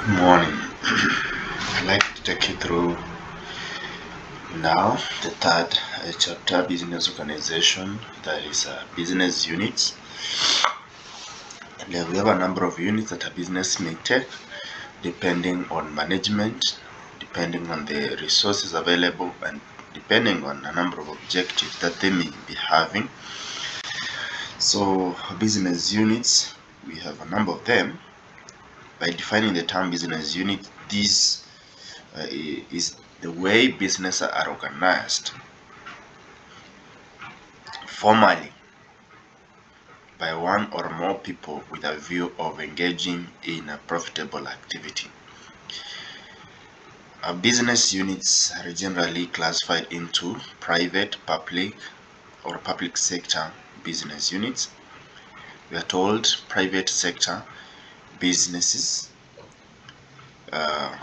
Morning. I'd like to take you through now the third chapter, business organization, that is business units. And we have a number of units that a business may take depending on management, depending on the resources available, and depending on a number of objectives that they may be having. So, business units, we have a number of them. By defining the term business unit, this is the way businesses are organized formally by one or more people with a view of engaging in a profitable activity. Business units are generally classified into private, public, or public sector business units. We are told private sector businesses are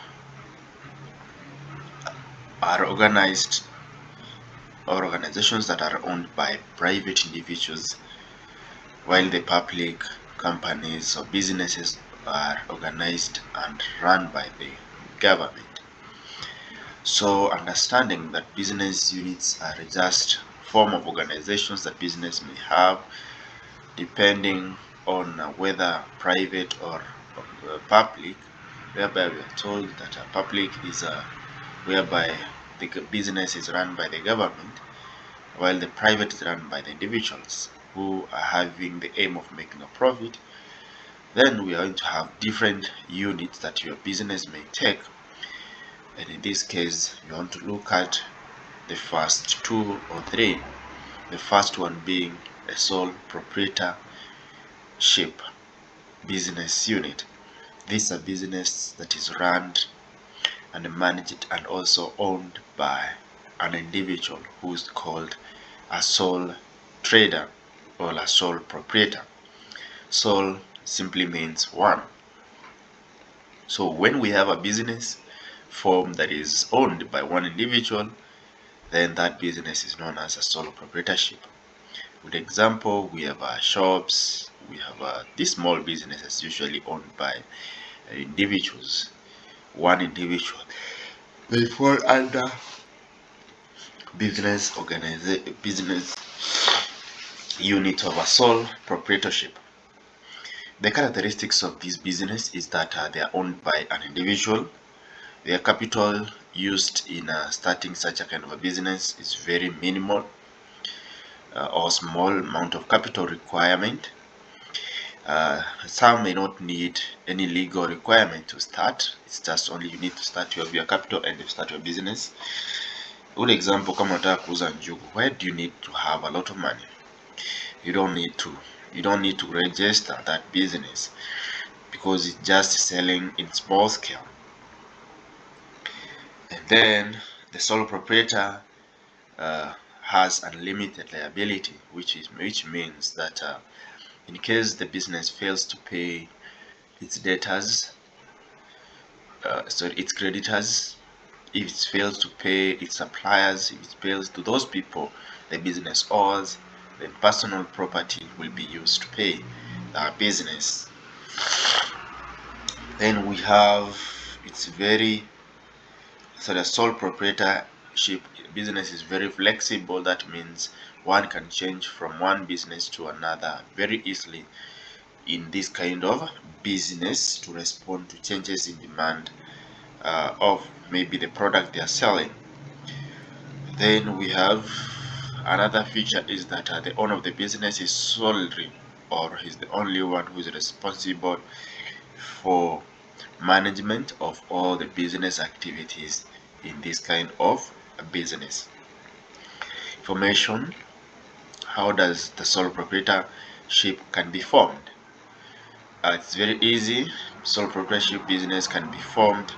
organized or organizations that are owned by private individuals, while the public companies or businesses are organized and run by the government. So understanding that business units are just form of organizations that business may have depending on whether private or public, whereby we are told that a public is whereby the business is run by the government, while the private is run by the individuals who are having the aim of making a profit. Then we are going to have different units that your business may take, and in this case you want to look at the first two or three. The first one being a sole proprietorship business unit. This is a business that is run and managed and also owned by an individual who is called a sole trader or a sole proprietor. Sole simply means one. So when we have a business form that is owned by one individual, then that business is known as a sole proprietorship. With example, we have shops, we have these small businesses usually owned by individuals, one individual. They fall under business unit of a sole proprietorship. The characteristics of this business is that they are owned by an individual. Their capital used in starting such a kind of a business is very minimal or small amount of capital requirement. Some may not need any legal requirement to start. It's just only you need to start your capital and you start your business. Good example, kama unataka kuuza njugu, why do you need to have a lot of money? You don't need to register that business because it's just selling in small scale. And then the sole proprietor has unlimited liability, which means that in case the business fails to pay its debtors, its creditors, if it fails to pay its suppliers, if it fails to those people the business owes, then personal property will be used to pay the business. Then we have the sole proprietorship business is very flexible. That means one can change from one business to another very easily in this kind of business to respond to changes in demand of maybe the product they are selling. Then we have another feature is that the owner of the business is solely or he's the only one who is responsible for management of all the business activities in this kind of business. Information: how does the sole proprietorship can be formed? It's very easy. Sole proprietorship business can be formed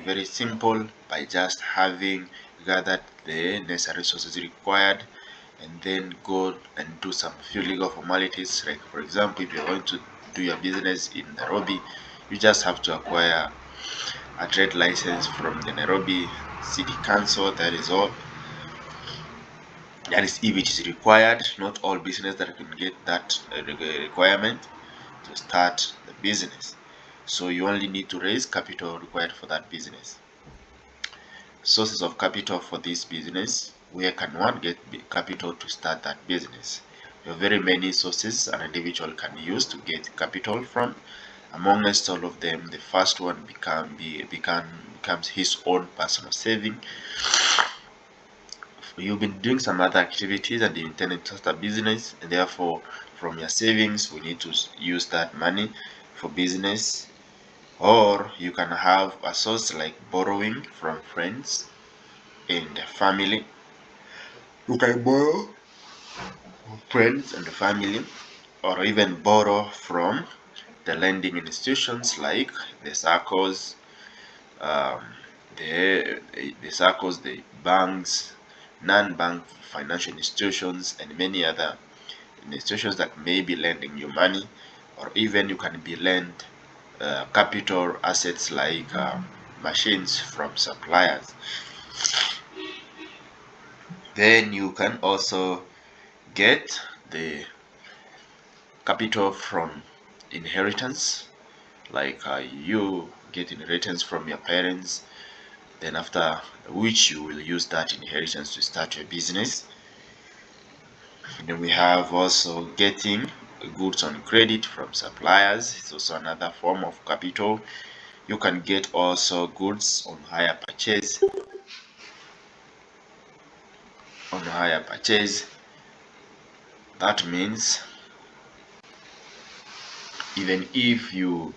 very simple by just having gathered the necessary resources required and then go and do some few legal formalities. Like for example, if you're going to do your business in Nairobi, you just have to acquire a trade license from the Nairobi City Council. That is all. That is if it is required. Not all business that can get that requirement. to start the business. So you only need to raise capital required for that business. Sources of capital for this business. Where can one get capital to start that business? There are very many sources an individual can use to get capital from. Amongst all of them, the first one becomes his own personal saving. You've been doing some other activities and you intend to start a business, and therefore from your savings we need to use that money for business. Or you can have a source like borrowing from friends and family. You can borrow from friends and family, or even borrow from the lending institutions like the circles, um, the circles, the banks, non-bank financial institutions, and many other institutions that may be lending you money, or even you can be lent capital assets like machines from suppliers. Then you can also get the capital from inheritance, like you get inheritance from your parents, then after which you will use that inheritance to start your business. And then we have also getting goods on credit from suppliers. It's also another form of capital. You can get also goods on hire purchase. That means even if you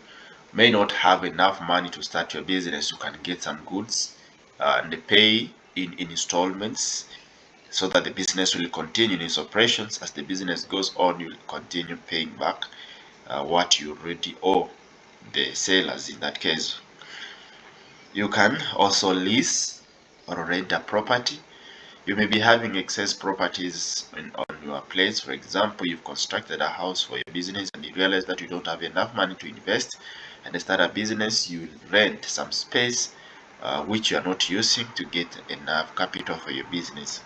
may not have enough money to start your business, you can get some goods and pay in installments, so that the business will continue in its operations. As the business goes on, you will continue paying back what you already owe the sellers. In that case, you can also lease or rent a property. You may be having excess properties on your place. For example, you've constructed a house for your business and you realize that you don't have enough money to invest and start a business. You rent some space which you are not using to get enough capital for your business.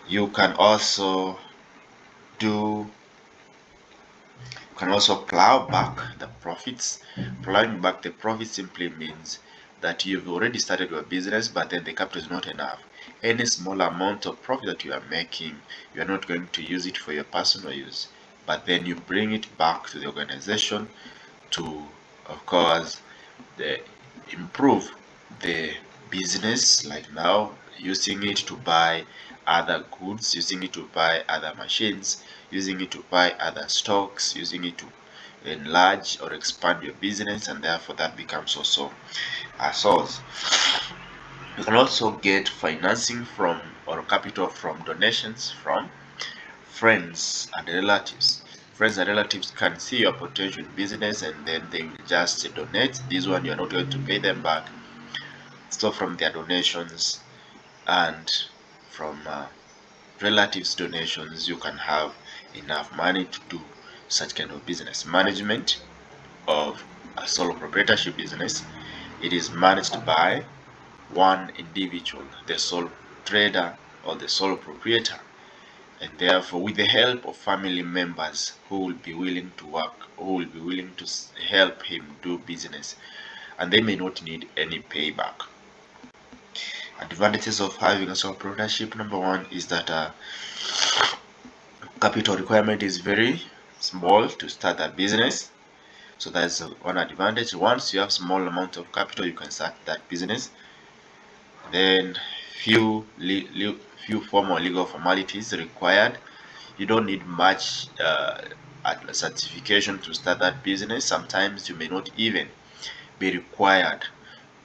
You can also plow back the profits. Plowing back the profits simply means that you've already started your business, but then the capital is not enough. Any small amount of profit that you are making, you are not going to use it for your personal use, but then you bring it back to the organization to, of course, improve the business, like now using it to buy other goods, using it to buy other machines, using it to buy other stocks, using it to enlarge or expand your business, and therefore that becomes also a source. You can also get financing from or capital from donations from friends and relatives. Friends and relatives can see your potential in business and then they will just donate. This one you're not going to pay them back. So from their donations and from relatives' donations, you can have enough money to do such kind of business. Management of a solo proprietorship business. It is managed by one individual, the sole trader or the sole proprietor, and therefore with the help of family members who will be willing to work, who will be willing to help him do business, and they may not need any payback. Advantages of having a sole proprietorship: number one is that capital requirement is very small to start a business. So that's one advantage. Once you have small amount of capital, you can start that business. Then few formal legal formalities required. You don't need much certification to start that business. Sometimes you may not even be required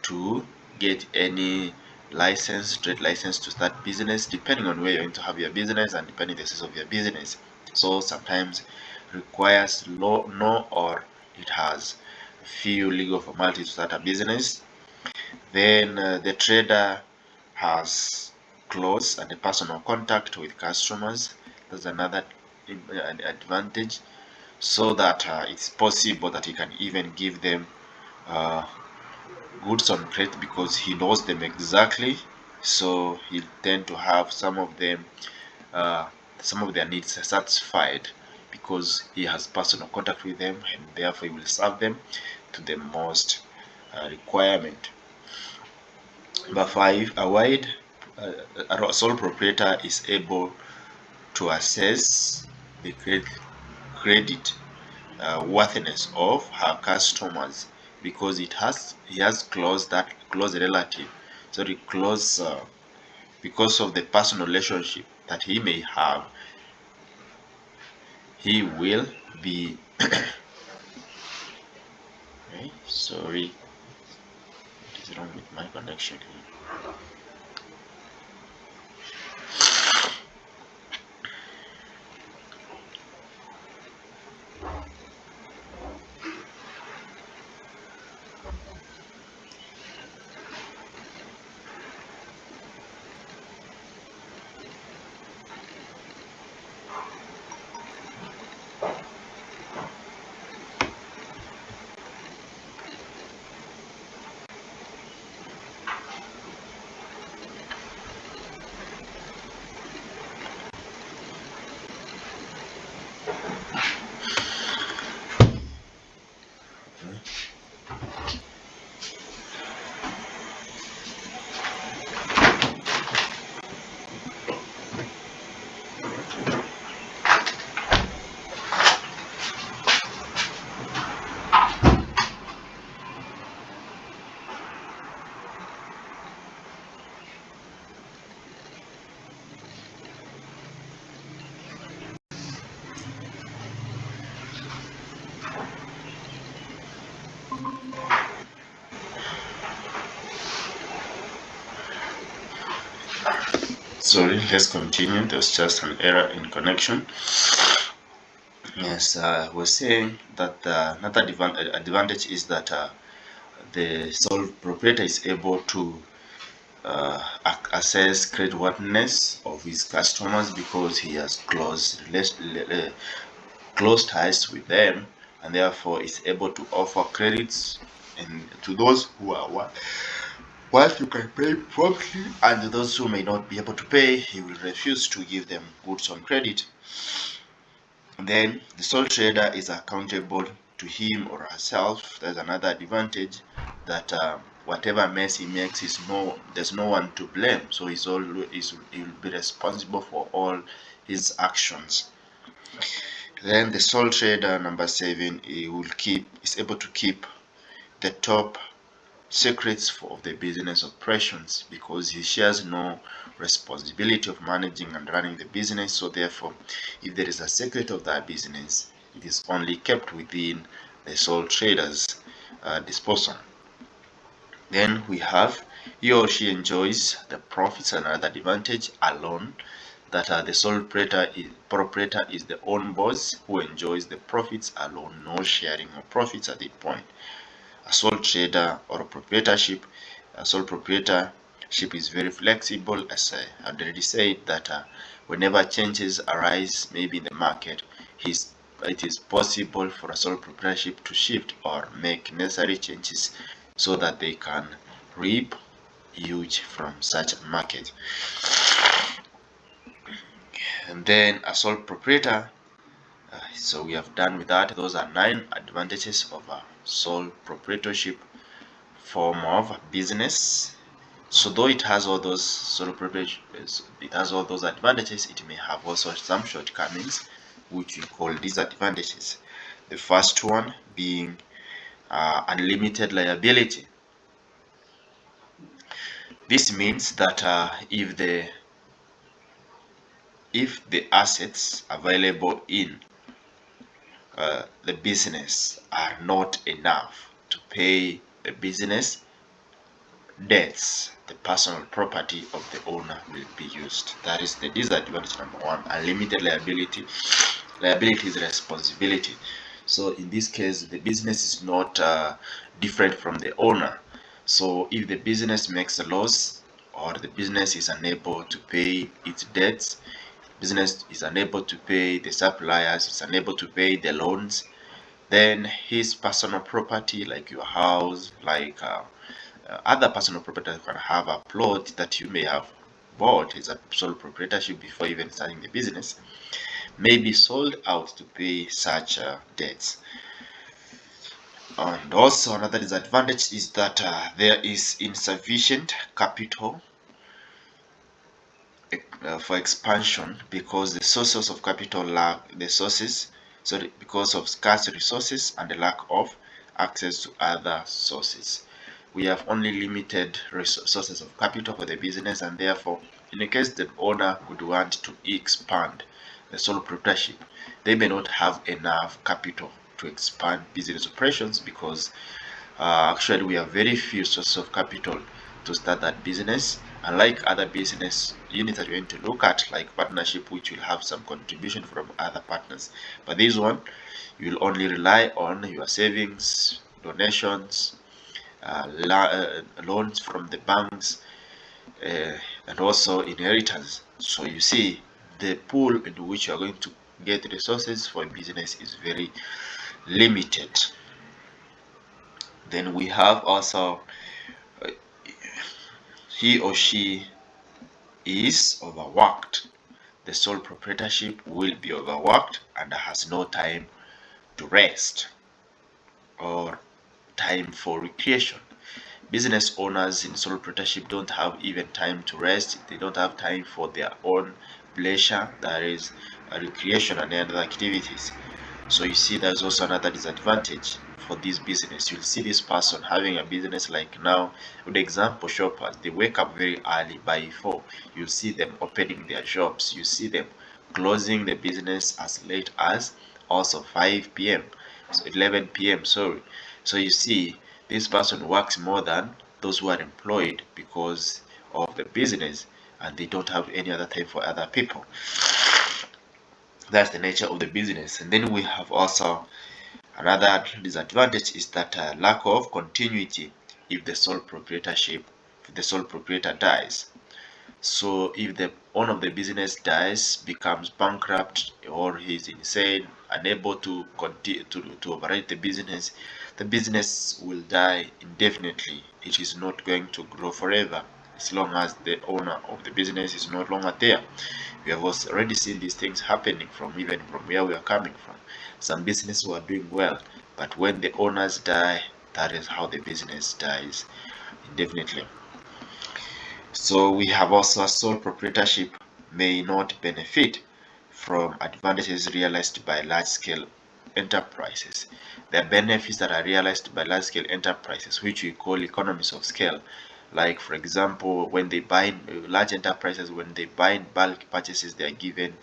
to get any license, trade license to start business, depending on where you're going to have your business and depending on the size of your business. So sometimes requires no or it has few legal formalities to start a business. Then the trader has close and personal contact with customers. That's another advantage, so that it's possible that he can even give them uh, goods on credit because he knows them exactly. So he'll tend to have some of their needs satisfied because he has personal contact with them, and therefore he will serve them to the most requirement. Number 5, a sole proprietor is able to assess the credit worthiness of her customers, because he has close relative, sorry, close because of the personal relationship that he may have. He will be okay, sorry, what is wrong with my connection here? Sorry, let's continue. There's just an error in connection. Yes, we're saying that another advantage is that the sole proprietor is able to assess creditworthiness of his customers, because he has close ties with them, and therefore is able to offer credits and to those who are what you can pay promptly, and those who may not be able to pay, he will refuse to give them goods on credit. Then the sole trader is accountable to him or herself. There's another advantage, that whatever mess he makes there's no one to blame. So he'll be responsible for all his actions. Then the sole trader, number 7, is able to keep the top secrets of the business operations, because he shares no responsibility of managing and running the business. So therefore, if there is a secret of that business, it is only kept within the sole trader's disposal. Then we have, he or she enjoys the profits. Another advantage alone, that the sole proprietor is the own boss who enjoys the profits alone, no sharing of profits at that point. A sole trader or a sole proprietorship is very flexible, as I had already said, that whenever changes arise, maybe in the market, it is possible for a sole proprietorship to shift or make necessary changes so that they can reap huge from such a market. And then a sole proprietor, so we have done with that. Those are 9 advantages of a sole proprietorship form of business. So though it has all those it has all those advantages, it may have also some shortcomings, which we call disadvantages. The first one being unlimited liability. This means that if the assets available in the business are not enough to pay the business debts, the personal property of the owner will be used. That is the disadvantage number 1. Unlimited liability. Liability is responsibility. So in this case, the business is not different from the owner. So if the business makes a loss, or the business is unable to pay its debts, business is unable to pay the suppliers, is unable to pay the loans, then his personal property, like your house, like other personal property, you can have a plot that you may have bought as a sole proprietorship before even starting the business, may be sold out to pay such debts. And also another disadvantage is that there is insufficient capital for expansion because the sources of capital lack the sources sorry because of scarce resources and the lack of access to other sources. We have only limited sources of capital for the business, and therefore in the case the owner would want to expand the sole proprietorship, they may not have enough capital to expand business operations because actually we have very few sources of capital to start that business, unlike other business units that you're going to look at, like partnership, which will have some contribution from other partners. But this one, you'll only rely on your savings, donations, loans from the banks, and also inheritance. So you see, the pool in which you are going to get resources for a business is very limited. Then we have also he or she is overworked. The sole proprietorship will be overworked and has no time to rest or time for recreation. Business owners in sole proprietorship don't have even time to rest. They don't have time for their own pleasure, that is, recreation and other activities. So you see, there's also another disadvantage for this business. You'll see this person having a business like now, with example, shoppers. They wake up very early by 4. You'll see them opening their shops. You see them closing the business as late as also 5 p.m. So 11 p.m. Sorry. So you see, this person works more than those who are employed because of the business, and they don't have any other time for other people. That's the nature of the business. And then we have also another disadvantage is that lack of continuity if the sole proprietor dies. So if the owner of the business dies, becomes bankrupt, or he's insane, unable to continue to operate the business will die indefinitely. It is not going to grow forever as long as the owner of the business is no longer there. We have also already seen these things happening even from where we are coming from. Some businesses were doing well, but when the owners die, that is how the business dies indefinitely. So we have also a sole proprietorship may not benefit from advantages realized by large-scale enterprises. The benefits that are realized by large-scale enterprises, which we call economies of scale, like for example, when they buy large enterprises, when they buy in bulk purchases, they are given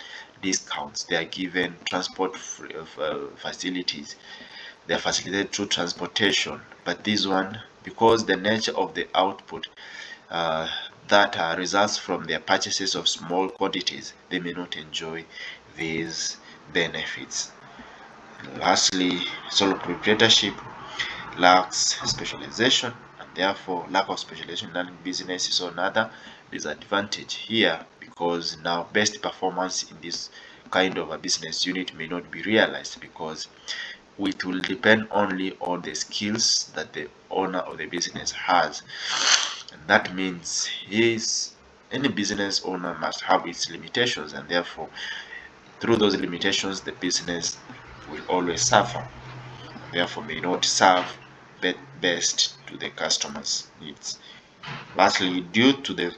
discounts, they are given transport facilities, they are facilitated through transportation. But this one, because the nature of the output uh, that results from their purchases of small quantities, they may not enjoy these benefits. Lastly, sole proprietorship lacks specialization, and therefore lack of specialization in learning business is another disadvantage here, because now best performance in this kind of a business unit may not be realized because it will depend only on the skills that the owner of the business has. And that means any business owner must have its limitations, and therefore through those limitations the business will always suffer, therefore may not serve best to the customer's needs. Lastly, so due to the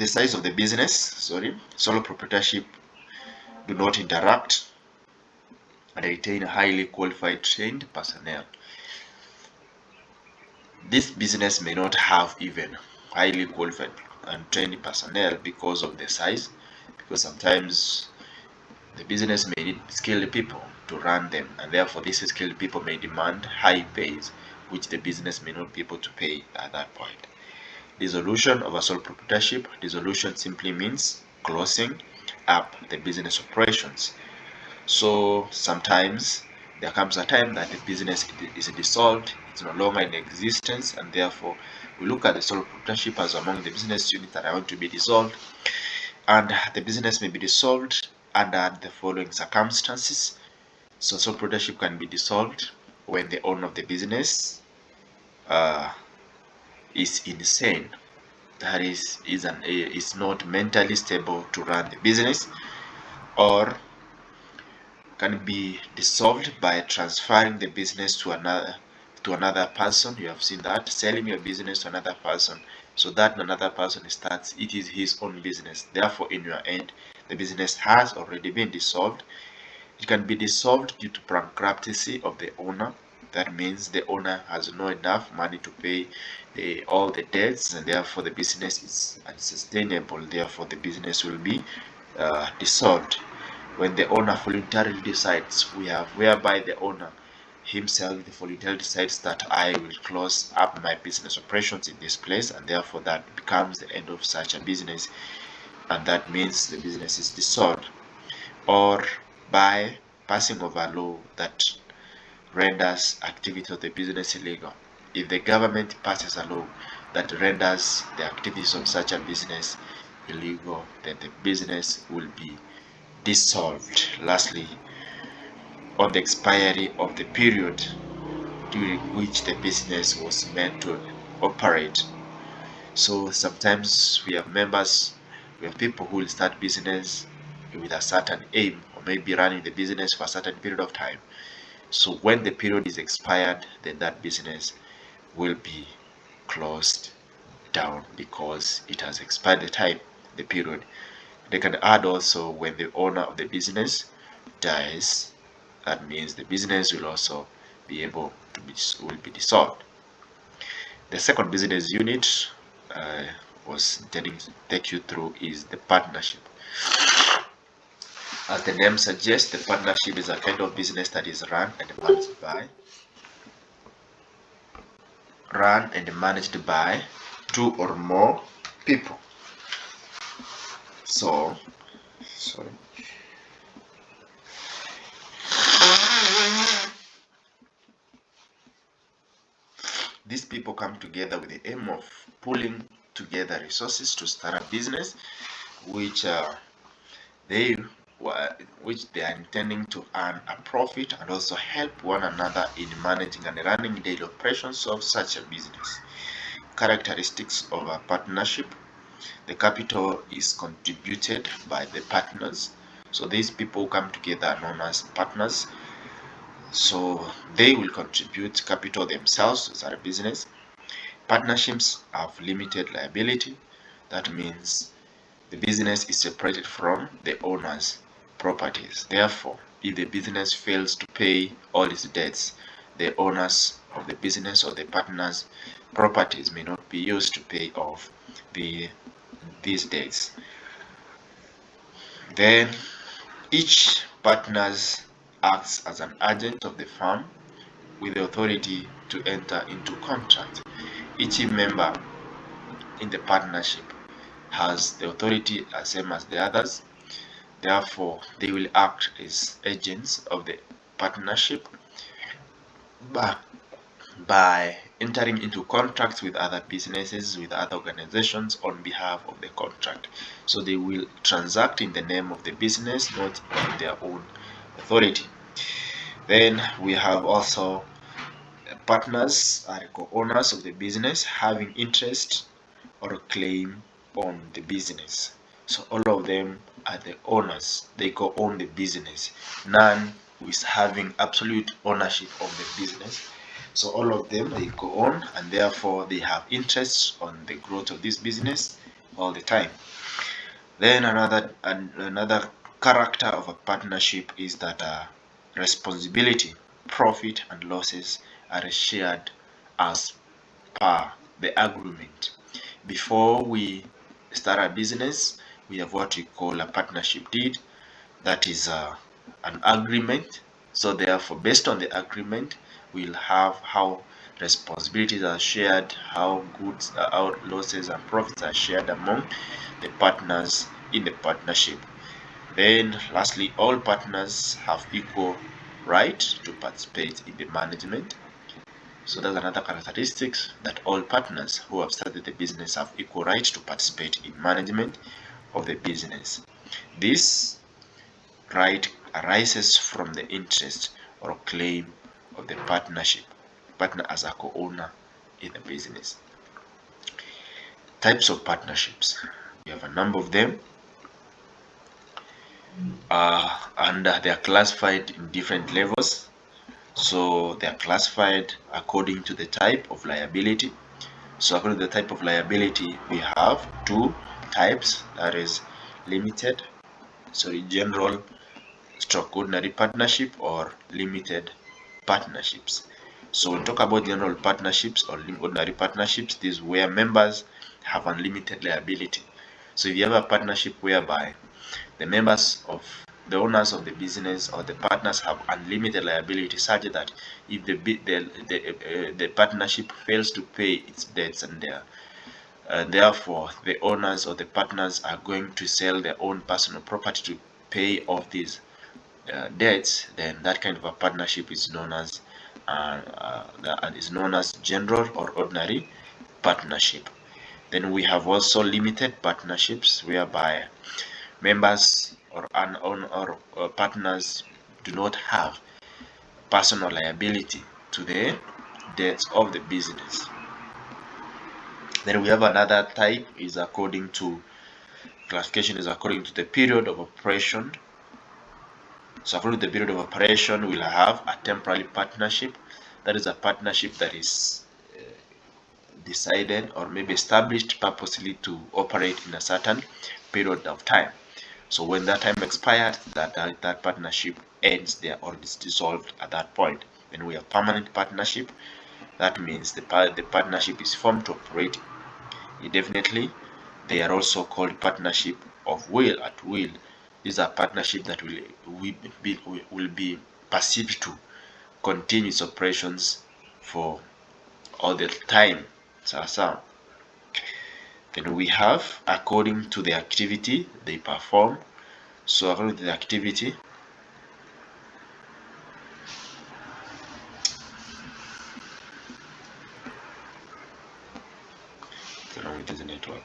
size of the business, sole proprietorship do not interact and retain highly qualified trained personnel. This business may not have even highly qualified and trained personnel because of the size, because sometimes the business may need skilled people to run them, and therefore these skilled people may demand high pays, which the business may not be able to pay at that point. Dissolution of a sole proprietorship. Dissolution simply means closing up the business operations. So sometimes there comes a time that the business is dissolved, it's no longer in existence, and therefore we look at the sole proprietorship as among the business units that are going to be dissolved, and the business may be dissolved under the following circumstances. So sole proprietorship can be dissolved when the owner of the business is insane. that is not mentally stable to run the business, or can be dissolved by transferring the business to another person. You have seen that, selling your business to another person, so that another person starts it is his own business. Therefore, in your end, the business has already been dissolved. It can be dissolved due to bankruptcy of the owner. That means the owner has not enough money to pay all the debts, and therefore the business is unsustainable. Therefore, the business will be dissolved. When the owner voluntarily decides, whereby the owner himself voluntarily decides that I will close up my business operations in this place, and therefore that becomes the end of such a business, and that means the business is dissolved. Or by passing of a law that renders activity of the business illegal. If the government passes a law that renders the activities of such a business illegal, then the business will be dissolved. Lastly, on the expiry of the period during which the business was meant to operate. So sometimes we have people who will start business with a certain aim, or maybe running the business for a certain period of time. So when the period is expired, then that business will be closed down because it has expired the period. They can add also when the owner of the business dies, that means the business will also be able to will be dissolved. The second business unit I was intending to take you through is the partnership. As the name suggests, the partnership is a kind of business that is run and managed by two or more people. So, sorry. These people come together with the aim of pulling together resources to start a business, which they which they are intending to earn a profit and also help one another in managing and running daily operations of such a business. Characteristics of a partnership: the capital is contributed by the partners. So these people come together are known as partners. So they will contribute capital themselves to start a business. Partnerships have limited liability. That means the business is separated from the owner's properties. Therefore, if the business fails to pay all its debts, the owners of the business or the partners' properties may not be used to pay off these debts. Then each partner acts as an agent of the firm with the authority to enter into contract. Each member in the partnership has the authority as same as the others. Therefore, they will act as agents of the partnership by entering into contracts with other businesses, with other organizations on behalf of the contract. So they will transact in the name of the business, not in their own authority. Then we have also partners are co-owners of the business, having interest or claim on the business. So all of them are the owners. They co-own the business. None who is having absolute ownership of the business. So all of them, they co-own, and therefore they have interests on the growth of this business all the time. Then another character of a partnership is that responsibility, profit, and losses are shared as per the agreement. Before we start a business, we have what we call a partnership deed. That is an agreement. So therefore, based on the agreement, we'll have how responsibilities are shared, how goods, how losses and profits are shared among the partners in the partnership. Then lastly, all partners have equal right to participate in the management. So that's another characteristics, that all partners who have started the business have equal right to participate in management of the business. This right arises from the interest or claim of the partner as a co-owner in the business. Types of partnerships. We have a number of them, and they are classified in different levels. So they are classified according to the type of liability. So according to the type of liability, we have two types, that is limited, general stroke ordinary partnership or limited partnerships. So when we talk about general partnerships or ordinary partnerships, these where members have unlimited liability. So if you have a partnership whereby the members of the owners of the business or the partners have unlimited liability, such that if the partnership fails to pay its debts, and therefore the owners or the partners are going to sell their own personal property to pay off these debts, then that kind of a partnership is known as general or ordinary partnership. Then we have also limited partnerships, whereby members or partners do not have personal liability to the debts of the business. Then we have another type is according to classification is according to the period of operation. So according to the period of operation, we'll have a temporary partnership. That is a partnership that is decided or maybe established purposely to operate in a certain period of time. So when that time expired, that partnership ends there or is dissolved at that point. Then we have permanent partnership. That means the partnership is formed to operate indefinitely. They are also called partnership of will at will. These are partnerships that will be perceived to continue its operations for all the time. Then we have according to the activity they perform. So according to the activity, it is a network.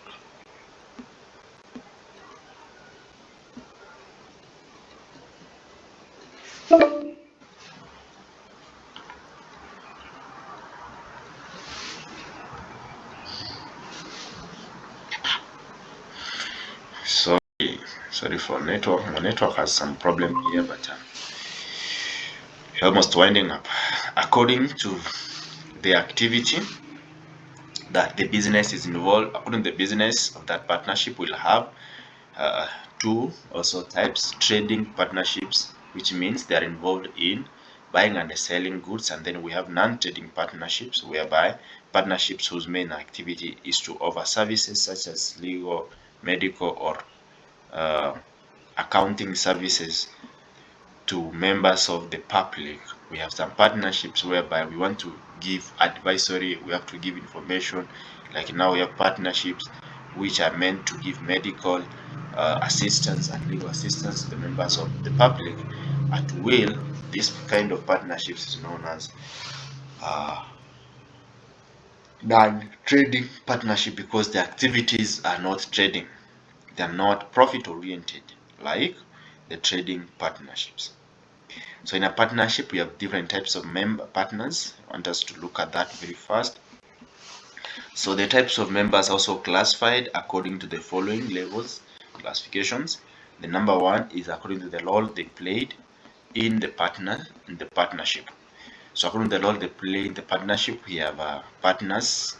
Sorry for network. My network has some problem here, but almost winding up. According to the activity that the business is involved, according to the business of that partnership, will have two also types: trading partnerships, which means they are involved in buying and selling goods, and then we have non-trading partnerships, whereby partnerships whose main activity is to offer services such as legal, medical, or accounting services to members of the public. We have some partnerships whereby we want to give advisory, we have to give information. Like now we have partnerships which are meant to give medical assistance and legal assistance to the members of the public at will. This kind of partnerships is known as non-trading partnership, because the activities are not trading. They are not profit oriented like the trading partnerships. So in a partnership, we have different types of member partners. I want us to look at that very fast. So the types of members also classified according to the following levels, classifications. The number one is according to the role they played in the partnership. So according to the role they play in the partnership, we have partners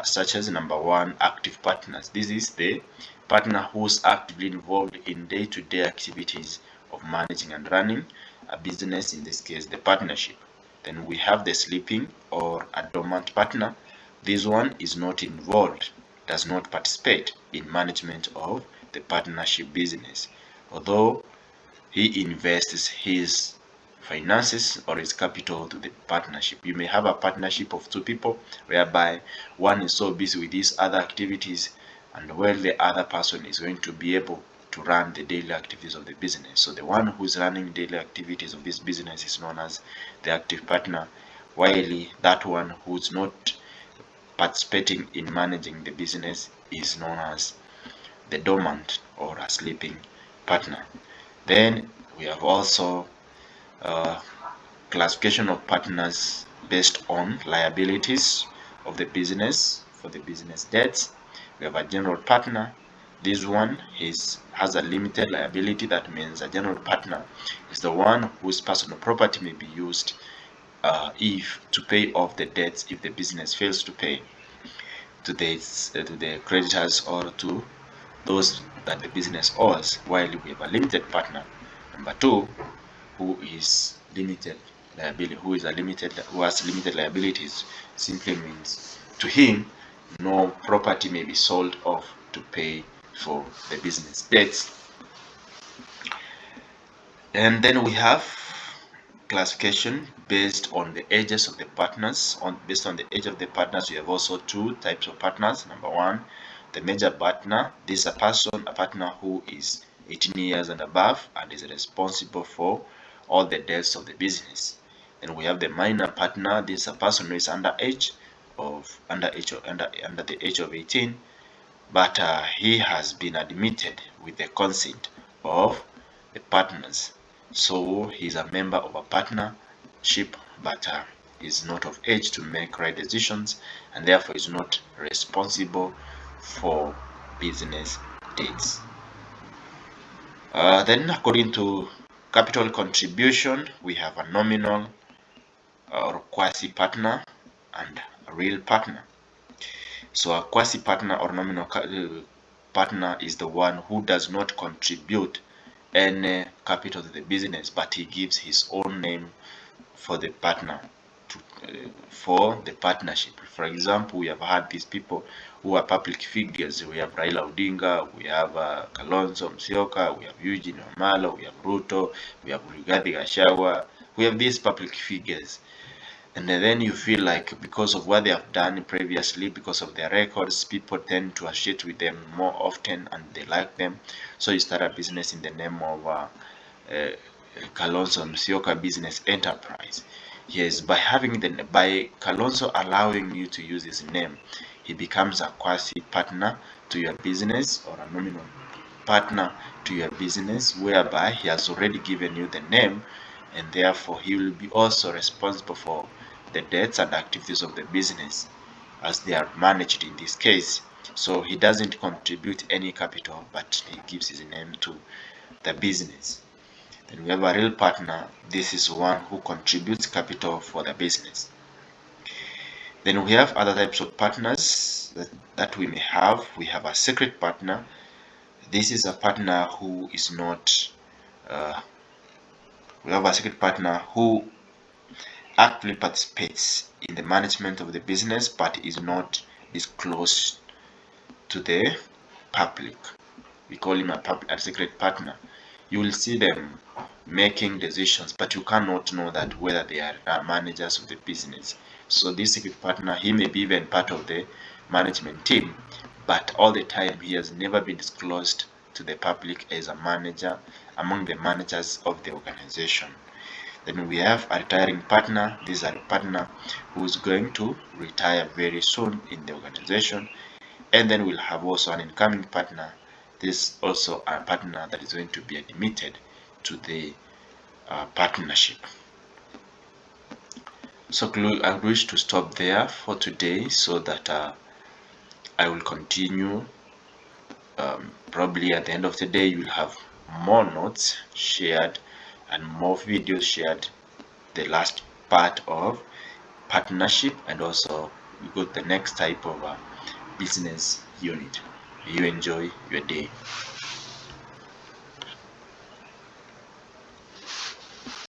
such as number one, active partners. This is the partner who's actively involved in day-to-day activities of managing and running a business, in this case the partnership. Then we have the sleeping or a dormant partner. This one is not involved, does not participate in management of the partnership business, although he invests his finances or his capital to the partnership. You may have a partnership of two people whereby one is so busy with these other activities, and while the other person is going to be able to run the daily activities of the business. So the one who's running daily activities of this business is known as the active partner, while that one who's not participating in managing the business is known as the dormant or a sleeping partner. Then we have also classification of partners based on liabilities of the business for the business debts. We have a general partner. This one has a limited liability. That means a general partner is the one whose personal property may be used if to pay off the debts if the business fails to pay to the creditors or to those that the business owes, while we have a limited partner. Number two, who is limited liability, who has limited liabilities, simply means to him no property may be sold off to pay for the business debts. And then we have classification based on the ages of the partners. Based on the age of the partners, we have also two types of partners. Number one, the major partner. This is a partner who is 18 years and above and is responsible for all the debts of the business. Then we have the minor partner. This is a person who is under the age of 18, but he has been admitted with the consent of the partners. So he's a member of a partnership, but is not of age to make right decisions, and therefore is not responsible for business debts. Then, according to capital contribution, we have a nominal or quasi partner and a real partner. So a quasi partner or nominal partner is the one who does not contribute any capital to the business, but he gives his own name for the partner for the partnership. For example, we have had these people who are public figures. We have Raila Odinga, we have Kalonzo Musyoka, we have Eugene Wamalwa, we have Ruto, we have Rigathi Gachagua. We have these public figures, and then you feel like because of what they have done previously, because of their records, people tend to associate with them more often and they like them. So you start a business in the name of Kalonzo Musyoka Business Enterprise. Yes, by Kalonzo allowing you to use his name, he becomes a quasi partner to your business or a nominal partner to your business, whereby he has already given you the name, and therefore he will be also responsible for the debts and activities of the business as they are managed in this case. So he doesn't contribute any capital, but he gives his name to the business. Then we have a real partner. This is one who contributes capital for the business. Then we have other types of partners that we may have. We have a secret partner. This is a partner who is not we have a secret partner who actually participates in the management of the business but is not disclosed to the public. We call him a secret partner. You will see them making decisions, but you cannot know that whether they are managers of the business. So this secret partner, he may be even part of the management team, but all the time he has never been disclosed to the public as a manager among the managers of the organization. Then we have a retiring partner. This is a partner who is going to retire very soon in the organization. And then we'll have also an incoming partner. This is also a partner that is going to be admitted to the partnership. So I wish to stop there for today so that I will continue. Probably at the end of the day, you will have more notes shared and more videos shared. The last part of partnership, and also we go to the next type of business unit. You enjoy your day.